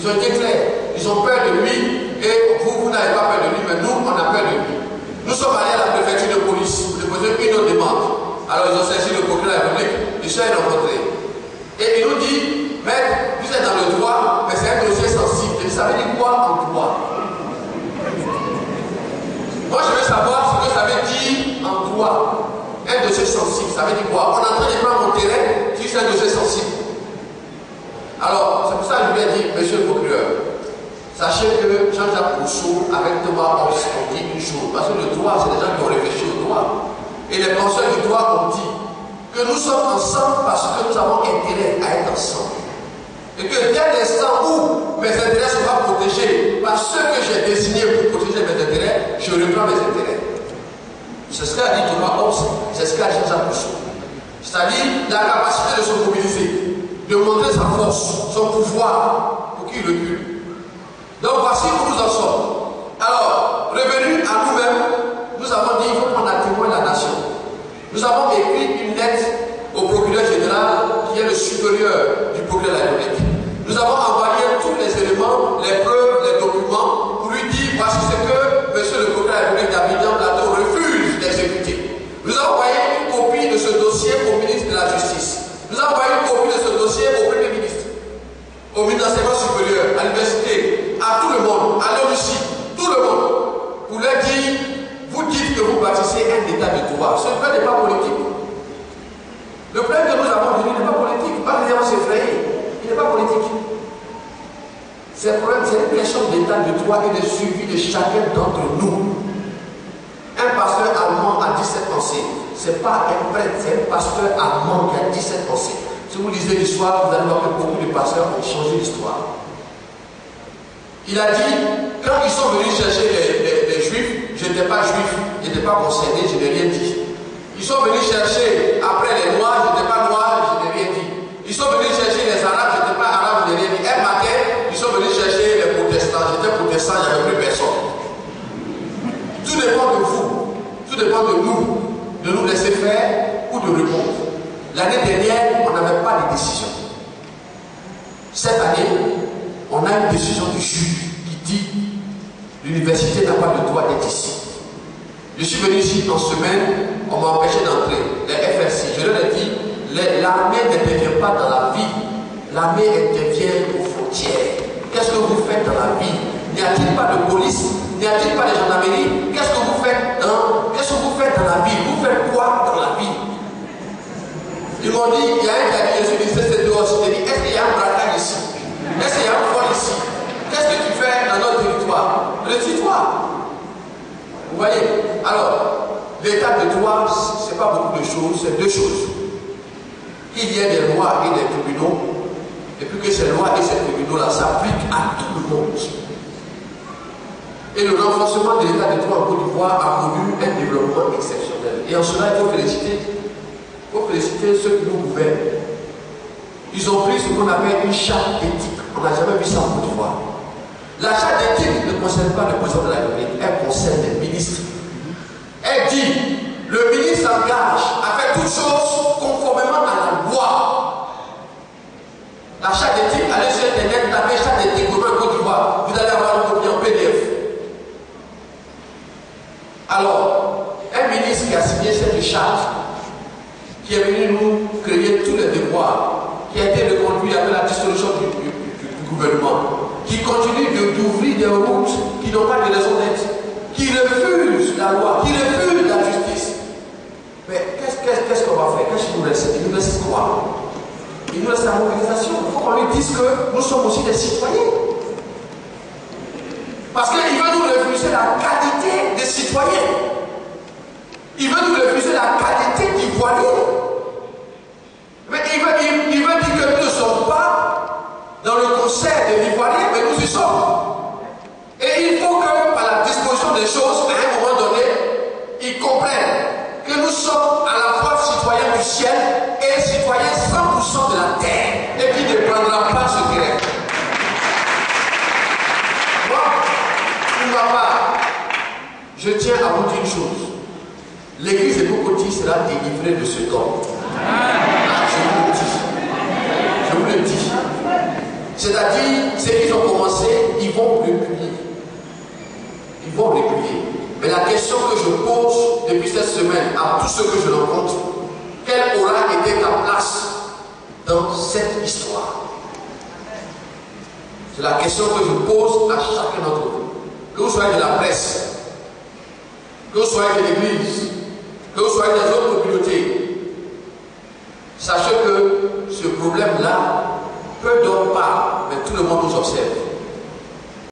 Ils ont été clairs. Ils ont peur de lui et vous n'avez pas peur de lui, mais nous, on a peur de lui. Nous sommes allés à la préfecture de police pour déposer une autre demande. Alors ils ont saisi le procureur de la République, ils sont rencontrés. Et il nous dit, maître, vous êtes dans le droit, mais c'est un dossier sensible. Et ça veut dire quoi en droit? Moi je veux savoir ce que ça veut dire en droit. Un dossier sensible, ça veut dire quoi? On est en train de prendre mon terrain, si c'est un dossier sensible. Alors, c'est pour ça que je lui ai dit, monsieur le procureur, sachez que Jean-Jacques Rousseau, avec Thomas Hobbes, ont dit une chose. Parce que le droit, c'est des gens qui ont réfléchi au droit. Et les penseurs du droit ont dit que nous sommes ensemble parce que nous avons intérêt à être ensemble. Et que dès l'instant où mes intérêts seront protégés par ceux que j'ai désignés pour protéger mes intérêts, je reprends mes intérêts. C'est ce qu'a dit Thomas Hobbes, c'est ce qu'a dit Jean-Jacques Rousseau. C'est-à-dire la capacité de se mobiliser, de montrer sa force, son pouvoir pour qu'il recule. Donc voici où nous en sommes. Alors, revenus à nous-mêmes, nous avons dit qu'il faut prendre à témoin la nation. Nous avons écrit une lettre au procureur général qui est le supérieur du procureur de la République. Nous avons envoyé tous les éléments, les preuves, les documents pour lui dire voici ce que monsieur le procureur de la République d'Abidjan Plateau refuse d'exécuter. Nous avons envoyé une copie de ce dossier au ministre de la Justice. Nous avons envoyé une copie de ce dossier au Premier ministre, au ministre de l'Enseignement supérieur, à l'université, à tout le monde, à l'ONUCI, tout le monde, pour leur dire, vous dites que vous bâtissez un état de droit. Ce problème n'est pas politique. Le problème que nous avons venu n'est pas politique. Pas que les gens s'effraient. Il n'est pas politique. C'est une question d'état de droit et de suivi de chacun d'entre nous. Un pasteur allemand a 17 pensées. Ce n'est pas un prêtre, c'est un pasteur allemand qui a 17 pensées. Si vous lisez l'histoire, vous allez voir que beaucoup de pasteurs ont changé l'histoire. Il a dit, quand ils sont venus chercher les juifs, je n'étais pas juif, je n'étais pas concerné, je n'ai rien dit. Ils sont venus chercher après les noirs, je n'étais pas noir, je n'ai rien dit. Ils sont venus chercher les arabes, je n'étais pas arabe, je n'ai rien dit. Un matin, ils sont venus chercher les protestants, j'étais protestant, il n'y avait plus personne. Tout dépend de vous, tout dépend de nous laisser faire ou de répondre. L'année dernière, on n'avait pas de décision. Cette année, on a une décision du juge qui dit l'université n'a pas le droit d'être ici. Je suis venu ici en semaine, on m'a empêché d'entrer. Les FRC, je leur ai dit, l'armée n'intervient pas dans la ville, l'armée intervient aux frontières. Qu'est-ce que vous faites dans la ville? N'y a-t-il pas de police? N'y a-t-il pas de gendarmerie? Qu'est-ce que vous faites dans la ville? Vous faites quoi dans la ville? Ils m'ont dit, il y a un qui a dit, je suis ministre, c'est dehors. Je dit, est-ce qu'il y a un braquage ici? Est-ce qu'il y a un vol ici? Qu'est-ce que tu fais dans notre territoire? Retire-toi. Vous voyez? Alors, l'état de droit, ce n'est pas beaucoup de choses, c'est deux choses. Qu'il y ait des lois et des tribunaux, et puis que ces lois et ces tribunaux-là s'appliquent à tout le monde. Et le renforcement de l'état de droit en Côte d'Ivoire a connu un développement exceptionnel. Et en cela, il faut féliciter ceux qui nous gouvernent. Ils ont pris ce qu'on appelle une charte éthique. On n'a jamais vu ça en Côte d'Ivoire. La charte éthique ne concerne pas le président de la République, elle concerne les ministres. Elle dit, le ministre s'engage à faire toutes choses conformément à la loi. La charte éthique, allez sur Internet, tapez charte éthique en Côte d'Ivoire, vous allez avoir une copie en PDF. Alors, un ministre qui a signé cette charte, qui est venu nous créer tous les devoirs, qui a été reconduit avec la dissolution du gouvernement, qui continue d'ouvrir des routes qui n'ont pas de raison d'être, qui refuse la loi, qui refuse la justice. Mais qu'est-ce qu'on va faire? Qu'est-ce qu'il nous laisse? Il nous laisse quoi? Il nous laisse la mobilisation. Il faut qu'on lui dise que nous sommes aussi des citoyens. Parce qu'il veut nous refuser la qualité des citoyens. Il veut nous refuser la qualité d'Ivoiriens. Mais il veut dire que nous ne sommes pas dans le concert de l'Ivoirien, mais nous y sommes. Et il faut que, par la disposition des choses, à un moment donné, ils comprennent que nous sommes à la fois citoyens du ciel et citoyens 100% de la terre, et qui ne prendra pas ce terrain. Moi, pour ma part, je tiens à vous dire une chose. L'église de Bokoti sera délivrée de ce temps. Je vous le dis. C'est-à-dire, ceux qui ont commencé, ils vont reculer. Ils vont reculer. Mais la question que je pose depuis cette semaine à tous ceux que je rencontre, quelle aura été ta place dans cette histoire? C'est la question que je pose à chacun d'entre vous. Que vous soyez de la presse, que vous soyez de l'église, que vous soyez dans d'autres communautés, sachez que ce problème-là, peu d'hommes parlent, mais tout le monde nous observe.